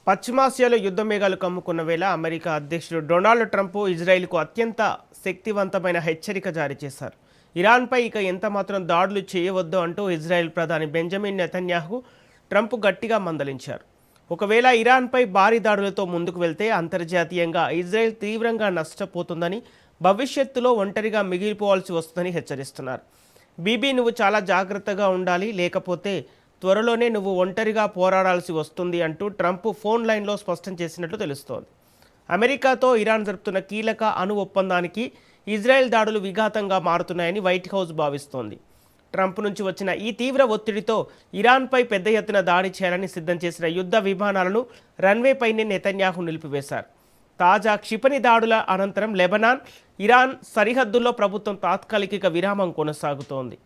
పశ్చిమాసియాలో యుద్ధ మేఘాలు కమ్ముకున్న వేళ అమెరికా అధ్యక్షుడు డొనాల్డ్ ట్రంప్ ఇజ్రాయెల్కు అత్యంత శక్తివంతమైన హెచ్చరిక జారీ చేశారు. ఇరాన్పై ఇక ఎంతమాత్రం దాడులు చేయవద్దు అంటూ ఇజ్రాయెల్ ప్రధాని బెంజమిన్ నెతన్యాహు ట్రంప్ గట్టిగా మందలించారు. ఒకవేళ ఇరాన్పై భారీ దాడులతో ముందుకు వెళ్తే అంతర్జాతీయంగా ఇజ్రాయెల్ తీవ్రంగా నష్టపోతుందని, భవిష్యత్తులో ఒంటరిగా మిగిలిపోవాల్సి వస్తుందని హెచ్చరిస్తున్నారు. బీబీ, నువ్వు చాలా జాగ్రత్తగా ఉండాలి, లేకపోతే త్వరలోనే నువ్వు ఒంటరిగా పోరాడాల్సి వస్తుంది అంటూ ట్రంప్ ఫోన్ లైన్లో స్పష్టం చేసినట్లు తెలుస్తోంది. అమెరికాతో ఇరాన్ జరుపుతున్న కీలక అణు ఒప్పందానికి ఇజ్రాయెల్ దాడులు విఘాతంగా మారుతున్నాయని వైట్ హౌస్ భావిస్తోంది. ట్రంప్ నుంచి వచ్చిన ఈ తీవ్ర ఒత్తిడితో ఇరాన్పై పెద్ద ఎత్తున దాడి చేయాలని సిద్ధం చేసిన యుద్ధ విమానాలను రన్వేపైనే నెతన్యాహు నిలిపివేశారు. తాజా క్షిపణి దాడుల అనంతరం లెబనాన్, ఇరాన్ సరిహద్దుల్లో ప్రభుత్వం తాత్కాలిక విరామం కొనసాగుతోంది.